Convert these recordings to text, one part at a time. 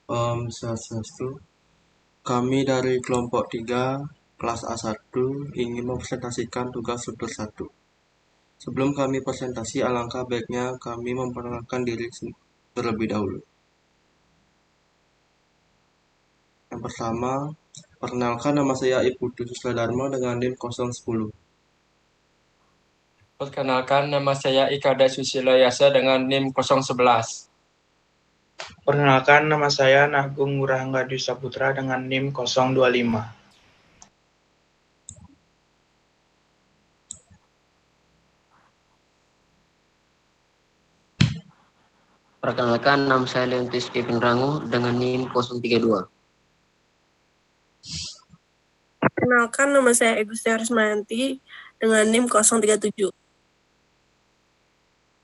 Swastiastu. Kami dari kelompok 3 kelas A1 ingin mempresentasikan tugas tutur 1. Sebelum kami presentasi, alangkah baiknya kami memperkenalkan diri terlebih dahulu. Yang pertama, perkenalkan, nama saya Iputu Susladharma dengan NIM 010. Perkenalkan, nama saya Ikada Susilo Yasa dengan NIM 011. Perkenalkan, nama saya Nagung Ngurahangga Saputra dengan NIM 025. Perkenalkan, nama saya Leontis Kevin Rangu dengan NIM 032. Perkenalkan, nama saya Egusti Arismayanti dengan NIM 037.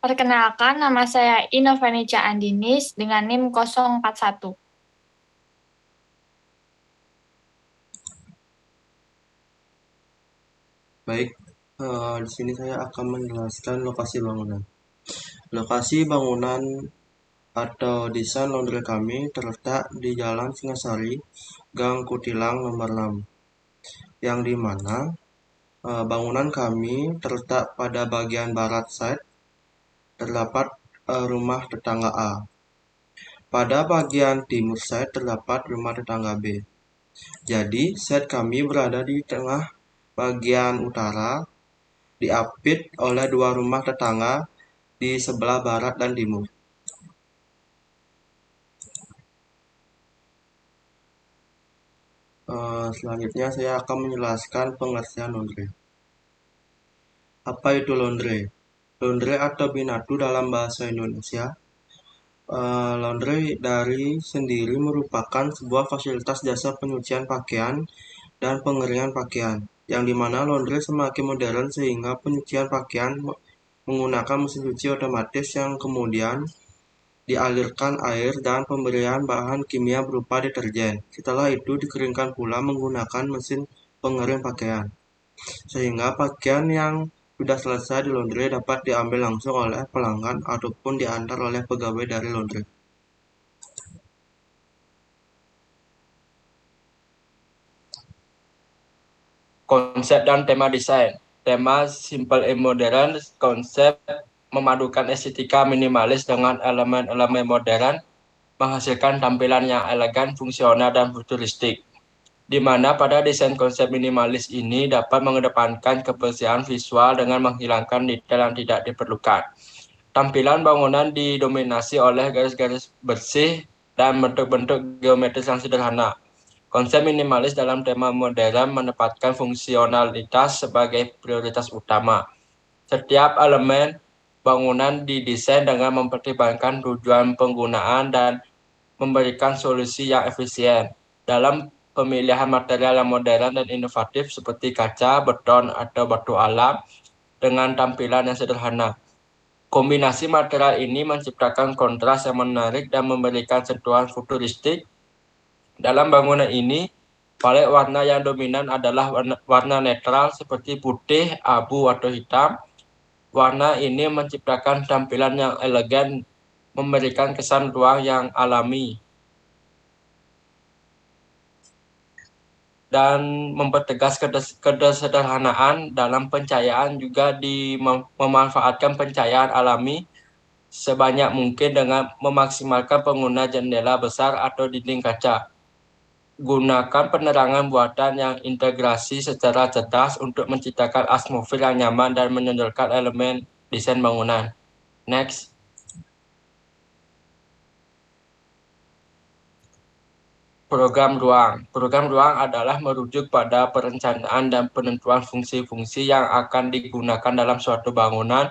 Perkenalkan, nama saya Inovaneca Andinis dengan NIM 041. Baik, di sini saya akan menjelaskan lokasi bangunan. Lokasi bangunan atau desain laundry kami terletak di Jalan Singasari, Gang Kutilang nomor 6, yang dimana bangunan kami terletak pada bagian barat side, terdapat rumah tetangga A. Pada bagian timur side terdapat rumah tetangga B. Jadi, side kami berada di tengah bagian utara, diapit oleh dua rumah tetangga di sebelah barat dan timur. Selanjutnya saya akan menjelaskan pengertian laundry. Apa itu laundry? Laundry atau binatu dalam bahasa Indonesia. Laundry dari sendiri merupakan sebuah fasilitas jasa penyucian pakaian dan pengeringan pakaian, yang dimana laundry semakin modern sehingga penyucian pakaian menggunakan mesin cuci otomatis yang kemudian dialirkan air dan pemberian bahan kimia berupa deterjen. Setelah itu dikeringkan pula menggunakan mesin pengering pakaian, sehingga pakaian yang sudah selesai di laundry dapat diambil langsung oleh pelanggan ataupun diantar oleh pegawai dari laundry. Konsep dan tema desain. Tema simple and modern, konsep memadukan estetika minimalis dengan elemen-elemen modern, menghasilkan tampilan yang elegan, fungsional, dan futuristik. Di mana pada desain konsep minimalis ini dapat mengedepankan kebersihan visual dengan menghilangkan detail yang tidak diperlukan. Tampilan bangunan didominasi oleh garis-garis bersih dan bentuk-bentuk geometris yang sederhana. Konsep minimalis dalam tema modern menempatkan fungsionalitas sebagai prioritas utama. Setiap elemen bangunan didesain dengan mempertimbangkan tujuan penggunaan dan memberikan solusi yang efisien. Dalam pemilihan material yang modern dan inovatif seperti kaca, beton, atau batu alam dengan tampilan yang sederhana. Kombinasi material ini menciptakan kontras yang menarik dan memberikan sentuhan futuristik. Dalam bangunan ini, palet warna yang dominan adalah warna netral seperti putih, abu, atau hitam. Warna ini menciptakan tampilan yang elegan, memberikan kesan ruang yang alami, dan mempertegas kesederhanaan dalam pencahayaan. Juga memanfaatkan pencahayaan alami sebanyak mungkin dengan memaksimalkan pengguna jendela besar atau dinding kaca. Gunakan penerangan buatan yang integrasi secara cerdas untuk menciptakan atmosfer yang nyaman dan menonjolkan elemen desain bangunan. Next. Program ruang. Program ruang adalah merujuk pada perencanaan dan penentuan fungsi-fungsi yang akan digunakan dalam suatu bangunan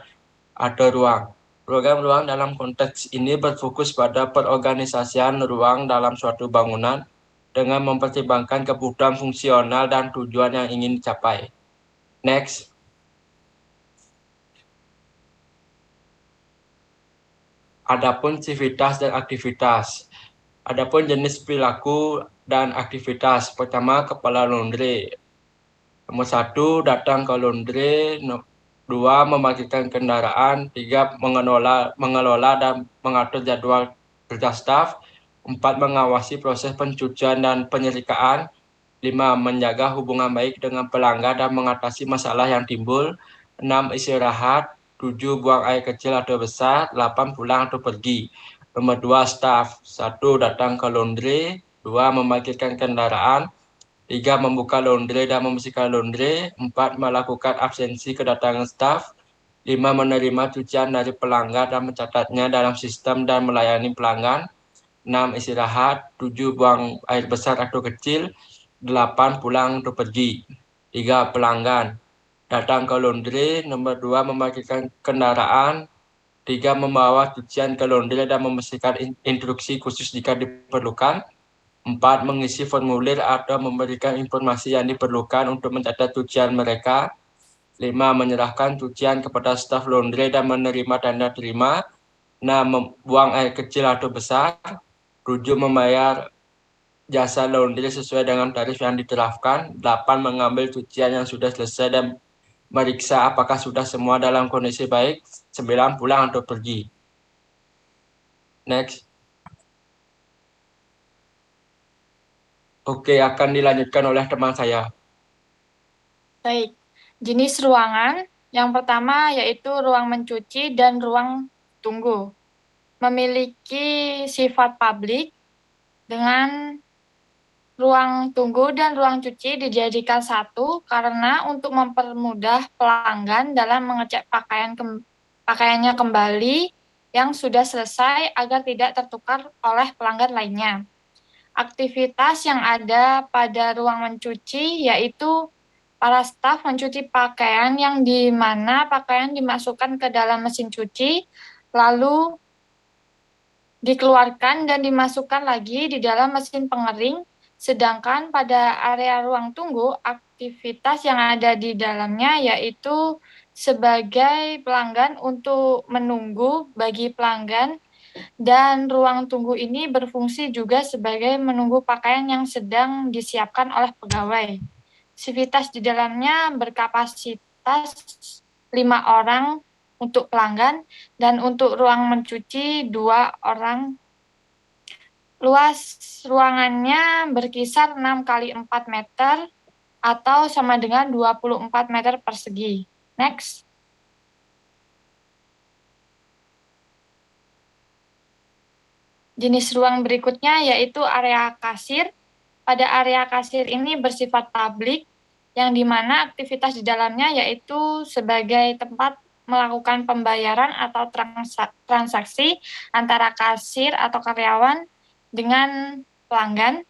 atau ruang. Program ruang dalam konteks ini berfokus pada perorganisasian ruang dalam suatu bangunan dengan mempertimbangkan kebutuhan fungsional dan tujuan yang ingin dicapai. Next. Adapun civitas dan aktivitas. Adapun jenis perilaku dan aktivitas. Pertama, kepala laundry. Nomor 1, datang ke laundry. 2, memarkirkan kendaraan. 3, mengelola dan mengatur jadwal kerja staf. 4. Mengawasi proses pencucian dan penyerikaan. 5. Menjaga hubungan baik dengan pelanggan dan mengatasi masalah yang timbul. 6. Istirahat. 7. Buang air kecil atau besar. 8. Pulang atau pergi. Nomor 2. Staff. 1. Datang ke laundry. 2. Memarkirkan kendaraan. 3. Membuka laundry dan membersihkan laundry. 4. Melakukan absensi kedatangan staff. 5. Menerima cucian dari pelanggan dan mencatatnya dalam sistem dan melayani pelanggan. 6. Istirahat. 7. Buang air besar atau kecil. 8. Pulang atau pergi. 3. Pelanggan. Datang ke laundry. Nomor 2. Memarkirkan kendaraan. 3. Membawa cucian ke laundry dan membersihkan instruksi khusus jika diperlukan. 4. Mengisi formulir atau memberikan informasi yang diperlukan untuk mencatat cucian mereka. 5. Menyerahkan cucian kepada staf laundry dan menerima tanda terima. 6. Membuang air kecil atau besar. 7. Membayar jasa laundry sesuai dengan tarif yang diterapkan. 8. Mengambil cucian yang sudah selesai dan meriksa apakah sudah semua dalam kondisi baik. 9. Pulang atau pergi. Next. Oke, akan dilanjutkan oleh teman saya. Baik, jenis ruangan yang pertama yaitu ruang mencuci dan ruang tunggu. Memiliki sifat publik dengan ruang tunggu dan ruang cuci dijadikan satu karena untuk mempermudah pelanggan dalam mengecek pakaiannya kembali yang sudah selesai agar tidak tertukar oleh pelanggan lainnya. Aktivitas yang ada pada ruang mencuci yaitu para staf mencuci pakaian yang di mana pakaian dimasukkan ke dalam mesin cuci, lalu dikeluarkan dan dimasukkan lagi di dalam mesin pengering, sedangkan pada area ruang tunggu, aktivitas yang ada di dalamnya yaitu sebagai pelanggan untuk menunggu bagi pelanggan, dan ruang tunggu ini berfungsi juga sebagai menunggu pakaian yang sedang disiapkan oleh pegawai. Aktivitas di dalamnya berkapasitas 5 orang untuk pelanggan dan untuk ruang mencuci 2 orang. Luas ruangannya berkisar 6 kali 4 meter atau sama dengan 24 meter persegi. Next. Jenis ruang berikutnya yaitu area kasir. Pada area kasir ini bersifat publik, yang dimana aktivitas di dalamnya yaitu sebagai tempat melakukan pembayaran atau transaksi antara kasir atau karyawan dengan pelanggan.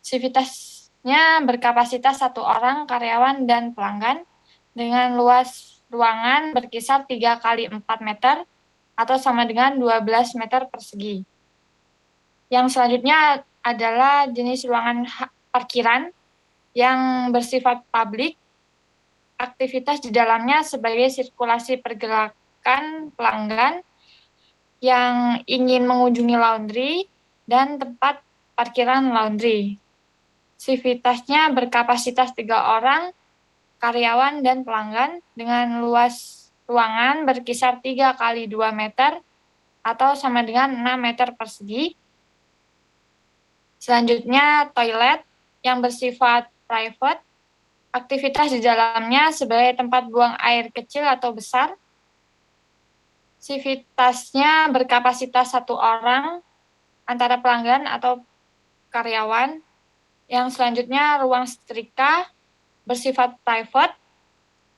Aktivitasnya berkapasitas 1 orang karyawan dan pelanggan dengan luas ruangan berkisar 3 kali 4 meter atau sama dengan 12 meter persegi. Yang selanjutnya adalah jenis ruangan parkiran yang bersifat publik. Aktivitas di dalamnya sebagai sirkulasi pergerakan pelanggan yang ingin mengunjungi laundry dan tempat parkiran laundry. Aktivitasnya berkapasitas 3 orang, karyawan dan pelanggan dengan luas ruangan berkisar 3 kali 2 meter atau sama dengan 6 meter persegi. Selanjutnya toilet yang bersifat private. Aktivitas di dalamnya sebagai tempat buang air kecil atau besar. Aktivitasnya berkapasitas 1 orang antara pelanggan atau karyawan. Yang selanjutnya ruang setrika bersifat private.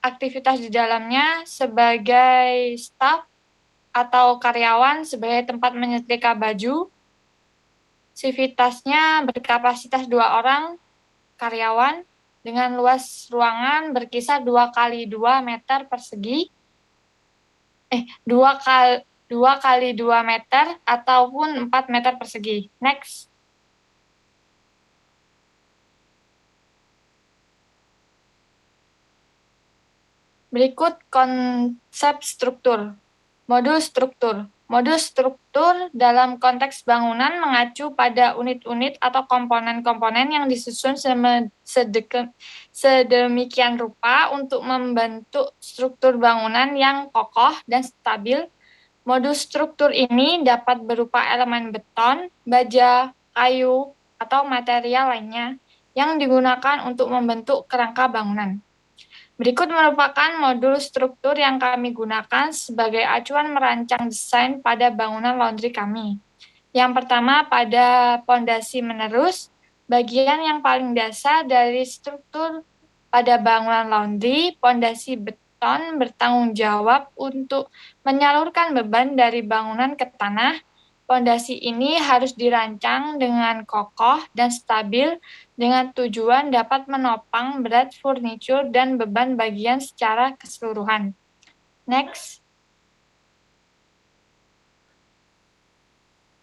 Aktivitas di dalamnya sebagai staf atau karyawan sebagai tempat menyetrika baju. Aktivitasnya berkapasitas 2 orang karyawan dengan luas ruangan berkisar 2 kali 2 meter persegi. 2 kali 2 meter ataupun 4 meter persegi. Next. Berikut konsep struktur. Modul struktur. Modul struktur dalam konteks bangunan mengacu pada unit-unit atau komponen-komponen yang disusun sedemikian rupa untuk membentuk struktur bangunan yang kokoh dan stabil. Modul struktur ini dapat berupa elemen beton, baja, kayu, atau material lainnya yang digunakan untuk membentuk kerangka bangunan. Berikut merupakan modul struktur yang kami gunakan sebagai acuan merancang desain pada bangunan laundry kami. Yang pertama pada pondasi menerus, bagian yang paling dasar dari struktur pada bangunan laundry, pondasi beton bertanggung jawab untuk menyalurkan beban dari bangunan ke tanah. Pondasi ini harus dirancang dengan kokoh dan stabil dengan tujuan dapat menopang berat furnitur dan beban bagian secara keseluruhan. Next.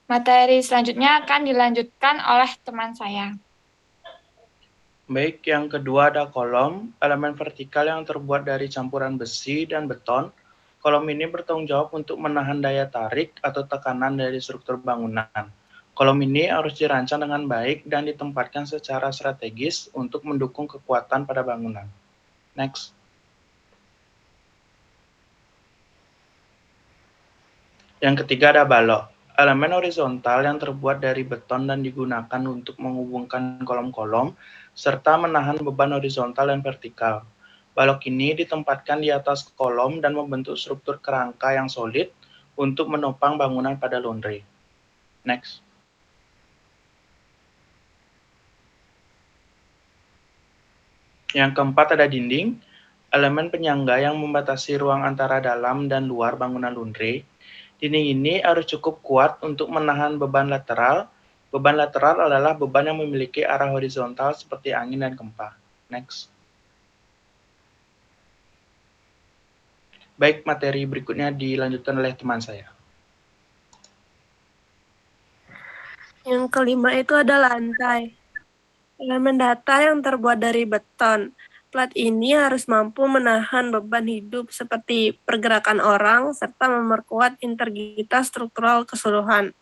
Materi selanjutnya akan dilanjutkan oleh teman saya. Baik, yang kedua ada kolom, elemen vertikal yang terbuat dari campuran besi dan beton. Kolom ini bertanggung jawab untuk menahan daya tarik atau tekanan dari struktur bangunan. Kolom ini harus dirancang dengan baik dan ditempatkan secara strategis untuk mendukung kekuatan pada bangunan. Next. Yang ketiga ada balok. Elemen horizontal yang terbuat dari beton dan digunakan untuk menghubungkan kolom-kolom serta menahan beban horizontal dan vertikal. Balok ini ditempatkan di atas kolom dan membentuk struktur kerangka yang solid untuk menopang bangunan pada laundry. Next. Yang keempat ada dinding, elemen penyangga yang membatasi ruang antara dalam dan luar bangunan laundry. Dinding ini harus cukup kuat untuk menahan beban lateral. Beban lateral adalah beban yang memiliki arah horizontal seperti angin dan gempa. Next. Baik, materi berikutnya dilanjutkan oleh teman saya. Yang kelima itu ada lantai. Elemen datar yang terbuat dari beton. Plat ini harus mampu menahan beban hidup seperti pergerakan orang serta memperkuat integritas struktural keseluruhan.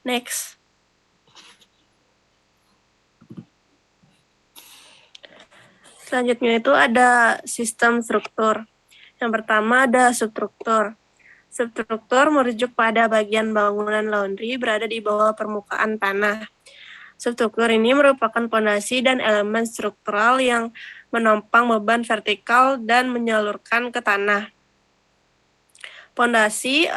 Next. Selanjutnya itu ada sistem struktur. Yang pertama ada substruktur. Substruktur merujuk pada bagian bangunan laundry berada di bawah permukaan tanah. Substruktur ini merupakan fondasi dan elemen struktural yang menopang beban vertikal dan menyalurkan ke tanah. Fondasi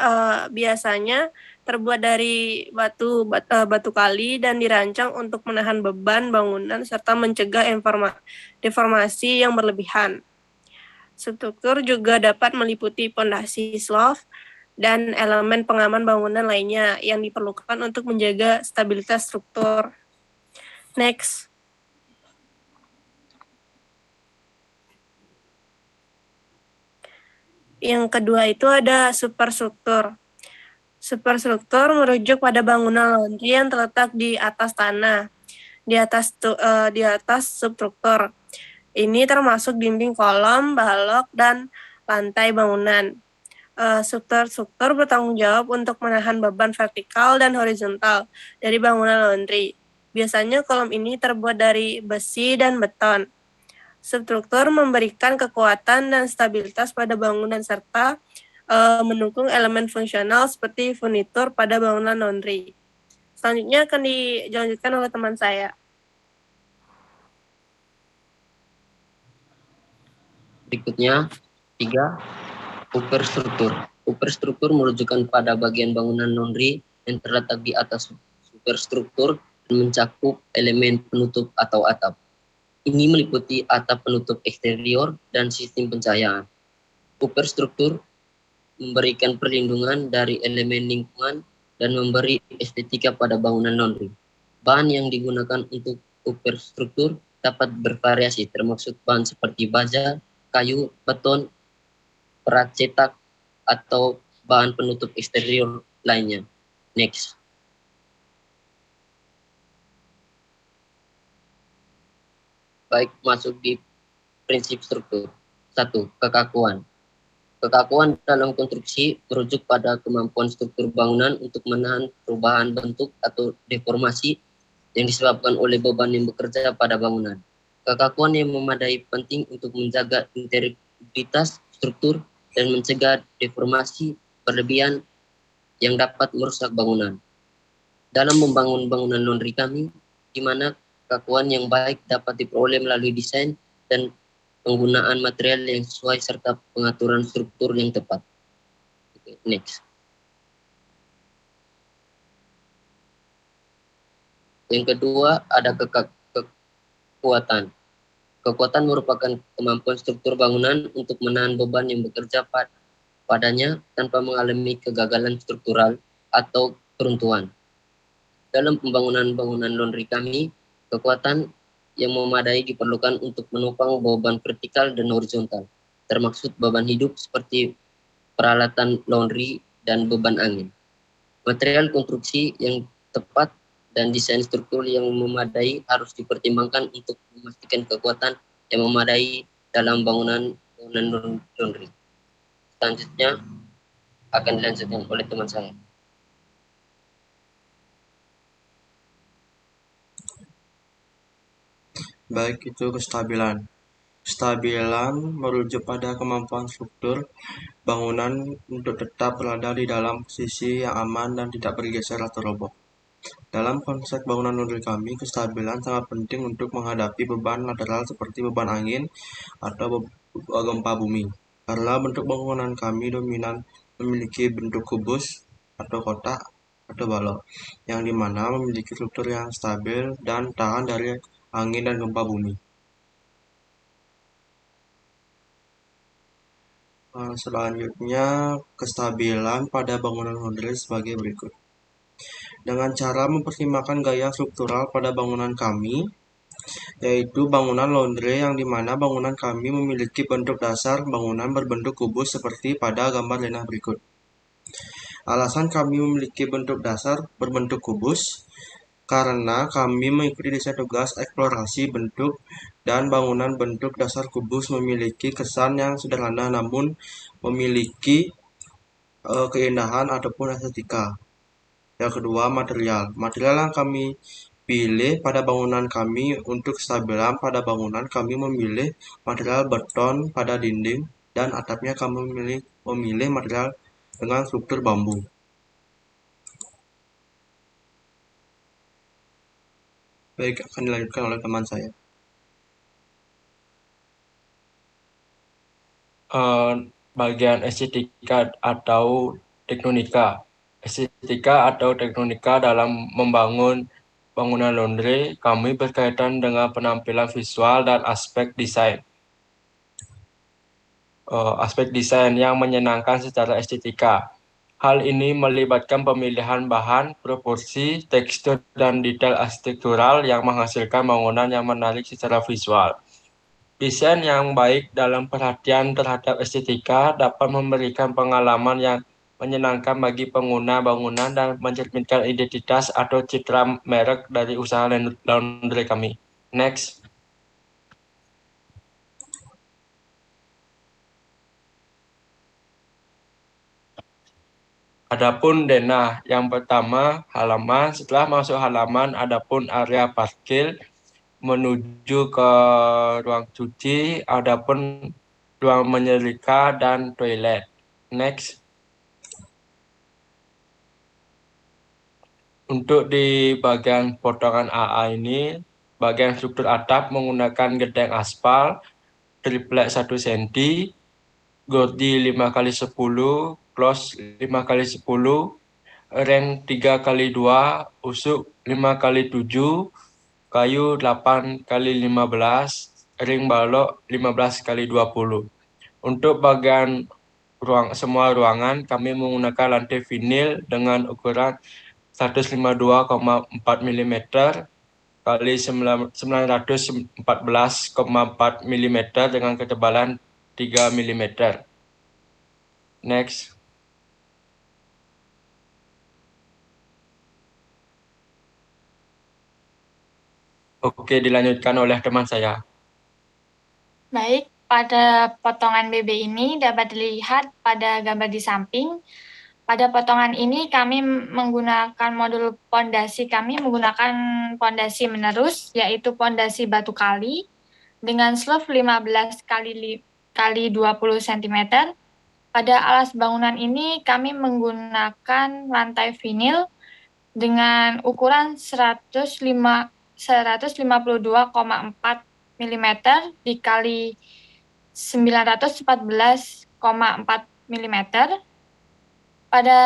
biasanya terbuat dari batu kali dan dirancang untuk menahan beban bangunan serta mencegah deformasi yang berlebihan. Struktur juga dapat meliputi fondasi slope dan elemen pengaman bangunan lainnya yang diperlukan untuk menjaga stabilitas struktur. Next. Yang kedua itu ada superstruktur. Superstruktur merujuk pada bangunan laundry yang terletak di atas tanah, di atas substruktur. Ini termasuk dinding kolom, balok, dan lantai bangunan. Substruktur bertanggung jawab untuk menahan beban vertikal dan horizontal dari bangunan laundry. Biasanya kolom ini terbuat dari besi dan beton. Substruktur memberikan kekuatan dan stabilitas pada bangunan serta mendukung elemen fungsional seperti furnitur pada bangunan laundry. Selanjutnya akan dilanjutkan oleh teman saya. Berikutnya, 3. Superstruktur. Superstruktur merujukkan pada bagian bangunan laundry yang terletak di atas superstruktur dan mencakup elemen penutup atau atap. Ini meliputi atap penutup eksterior dan sistem pencahayaan. Superstruktur memberikan perlindungan dari elemen lingkungan dan memberi estetika pada bangunan laundry. Bahan yang digunakan untuk superstruktur dapat bervariasi, termasuk bahan seperti baja, kayu, beton, perat cetak, atau bahan penutup eksterior lainnya. Next. Baik, masuk di prinsip struktur. 1. Kekakuan. Kekakuan dalam konstruksi merujuk pada kemampuan struktur bangunan untuk menahan perubahan bentuk atau deformasi yang disebabkan oleh beban yang bekerja pada bangunan. Kekakuan yang memadai penting untuk menjaga integritas struktur dan mencegah deformasi berlebihan yang dapat merusak bangunan. Dalam membangun bangunan laundry kami, di mana kakuan yang baik dapat diperoleh melalui desain dan penggunaan material yang sesuai serta pengaturan struktur yang tepat. Okay, next. Yang kedua ada kekuatan. Kekuatan merupakan kemampuan struktur bangunan untuk menahan beban yang bekerja padanya tanpa mengalami kegagalan struktural atau keruntuhan. Dalam pembangunan bangunan laundry kami, kekuatan yang memadai diperlukan untuk menopang beban vertikal dan horizontal, termasuk beban hidup seperti peralatan laundry dan beban angin. Material konstruksi yang tepat dan desain struktur yang memadai harus dipertimbangkan untuk memastikan kekuatan yang memadai dalam bangunan laundry. Selanjutnya akan dilanjutkan oleh teman saya. Baik, itu kestabilan. Kestabilan merujuk pada kemampuan struktur bangunan untuk tetap berada di dalam posisi yang aman dan tidak bergeser atau roboh. Dalam konsep bangunan laundry kami, kestabilan sangat penting untuk menghadapi beban lateral seperti beban angin atau gempa bumi. Karena bentuk bangunan kami dominan memiliki bentuk kubus atau kotak atau balok, yang dimana memiliki struktur yang stabil dan tahan dari angin dan gempa bumi. Selanjutnya, kestabilan pada bangunan laundry sebagai berikut. Dengan cara mempertimbangkan gaya struktural pada bangunan kami, yaitu bangunan laundry yang dimana bangunan kami memiliki bentuk dasar bangunan berbentuk kubus seperti pada gambar denah berikut. Alasan kami memiliki bentuk dasar berbentuk kubus karena kami mengikuti desain tugas eksplorasi bentuk dan bangunan bentuk dasar kubus memiliki kesan yang sederhana namun memiliki keindahan ataupun estetika. Yang kedua, material. Material yang kami pilih pada bangunan kami untuk kestabilan pada bangunan kami memilih material beton pada dinding dan atapnya kami memilih material dengan struktur bambu. Baik, akan dilanjutkan oleh teman saya. Bagian estetika atau tektonika. Estetika atau tektonika dalam membangun bangunan laundry, kami berkaitan dengan penampilan visual dan aspek desain. Aspek desain yang menyenangkan secara estetika. Hal ini melibatkan pemilihan bahan, proporsi, tekstur, dan detail arsitektural yang menghasilkan bangunan yang menarik secara visual. Desain yang baik dalam perhatian terhadap estetika dapat memberikan pengalaman yang menyenangkan bagi pengguna bangunan dan mencerminkan identitas atau citra merek dari usaha laundry kami. Next. Adapun denah, yang pertama halaman, setelah masuk halaman adapun area parkir menuju ke ruang cuci, adapun ruang menyelika dan toilet. Next. Untuk di bagian potongan AA ini, bagian struktur atap menggunakan gedeng aspal, triplek 1 cm, gordi 5x10, close 5x10, ring 3x2, usuk 5x7, kayu 8x15, ring balok 15x20. Untuk bagian semua ruangan, kami menggunakan lantai vinil dengan ukuran 152,4 mm kali 914,4 mm dengan ketebalan 3 mm. Next. Oke, dilanjutkan oleh teman saya. Baik, pada potongan BB ini dapat dilihat pada gambar di samping. Pada potongan ini kami menggunakan modul pondasi, kami menggunakan pondasi menerus, yaitu pondasi batu kali dengan slope 15 kali 20 cm Pada alas bangunan ini kami menggunakan lantai vinil dengan ukuran 152,4 mm dikali 914,4 mm. Pada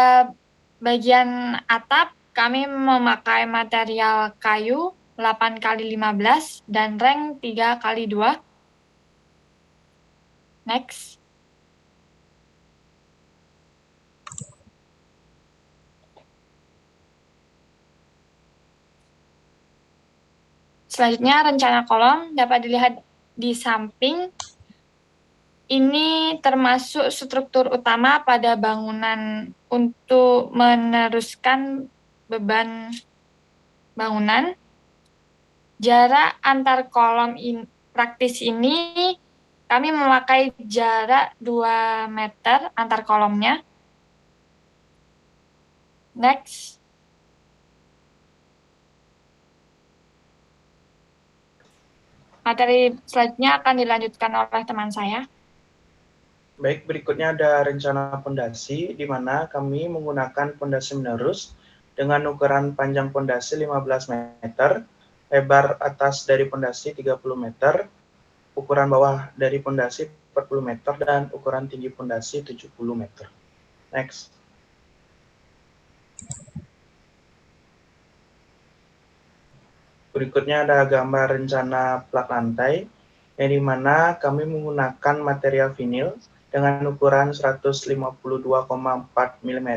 bagian atap kami memakai material kayu 8x15 dan reng 3x2. Next. Selanjutnya, rencana kolom dapat dilihat di samping. Ini termasuk struktur utama pada bangunan untuk meneruskan beban bangunan. Jarak antar kolom praktis ini kami memakai jarak 2 meter antar kolomnya. Next. Materi selanjutnya akan dilanjutkan oleh teman saya. Baik, berikutnya ada rencana pondasi, di mana kami menggunakan pondasi menerus dengan ukuran panjang pondasi 15 meter, lebar atas dari pondasi 30 meter, ukuran bawah dari pondasi 40 meter, dan ukuran tinggi pondasi 70 meter. Next. Berikutnya ada gambar rencana plak lantai, yang dimana kami menggunakan material vinil dengan ukuran 152,4 mm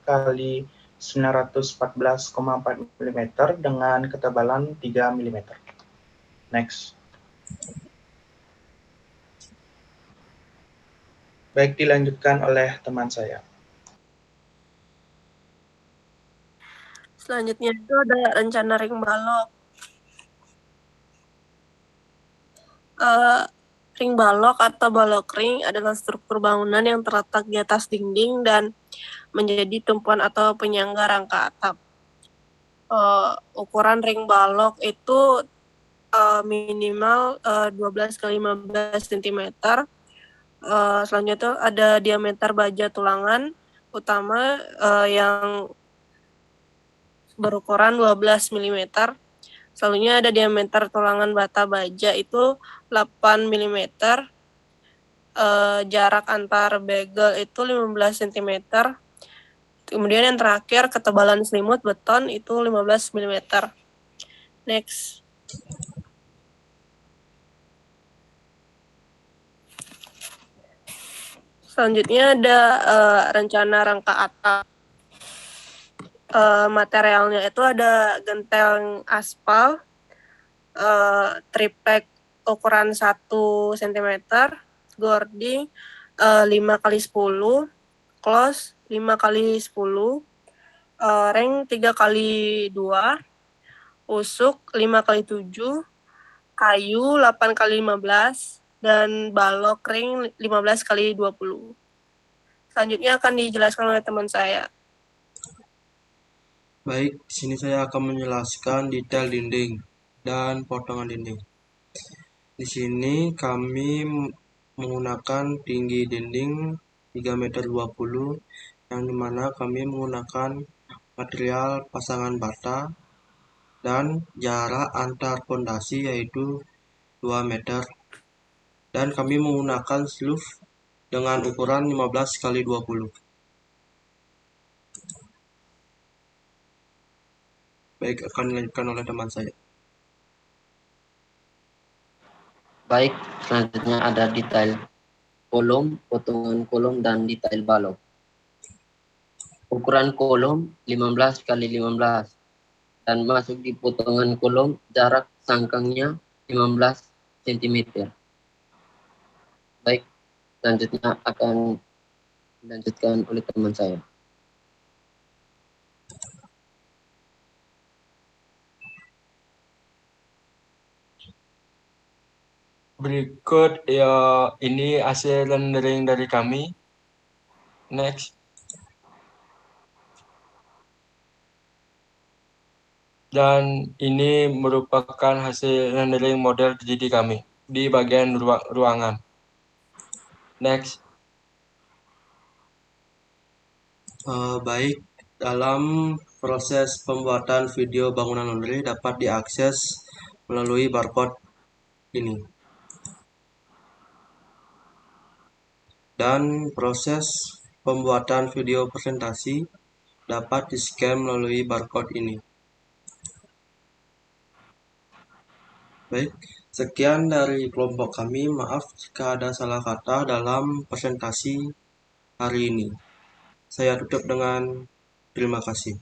kali 914,4 mm dengan ketebalan 3 mm. Next. Baik, dilanjutkan oleh teman saya. Selanjutnya itu ada rencana ring balok. Ring balok atau balok ring adalah struktur bangunan yang terletak di atas dinding dan menjadi tumpuan atau penyangga rangka atap. Ukuran ring balok itu minimal 12x15 cm. Selanjutnya itu ada diameter baja tulangan utama yang berukuran 12 mm. Selanjutnya ada diameter tulangan bata baja itu 8 mm. Jarak antar bagel itu 15 cm. Kemudian yang terakhir ketebalan selimut beton itu 15 mm. Next. Selanjutnya ada rencana rangka atap. Materialnya itu ada genteng aspal, triplek ukuran 1 cm, gording 5x10, close 5x10, reng 3x2, usuk 5x7, kayu 8x15, dan balok ring 15x20. Selanjutnya akan dijelaskan oleh teman saya. Baik, di sini saya akan menjelaskan detail dinding dan potongan dinding. Di sini kami menggunakan tinggi dinding 3,20 meter, yang dimana kami menggunakan material pasangan bata dan jarak antar pondasi yaitu 2 meter. Dan kami menggunakan sloof dengan ukuran 15x20. Baik, akan dilanjutkan oleh teman saya. Baik, selanjutnya ada detail kolom, potongan kolom, dan detail balok. Ukuran kolom 15x15 dan masuk di potongan kolom jarak sangkangnya 15 cm. Baik, selanjutnya akan dilanjutkan oleh teman saya. Berikut ya ini hasil rendering dari kami. Next. Dan ini merupakan hasil rendering model 3D kami di bagian ruangan. Next. Baik, dalam proses pembuatan video bangunan laundry dapat diakses melalui barcode ini. Dan proses pembuatan video presentasi dapat di-scan melalui barcode ini. Baik, sekian dari kelompok kami. Maaf jika ada salah kata dalam presentasi hari ini. Saya tutup dengan terima kasih.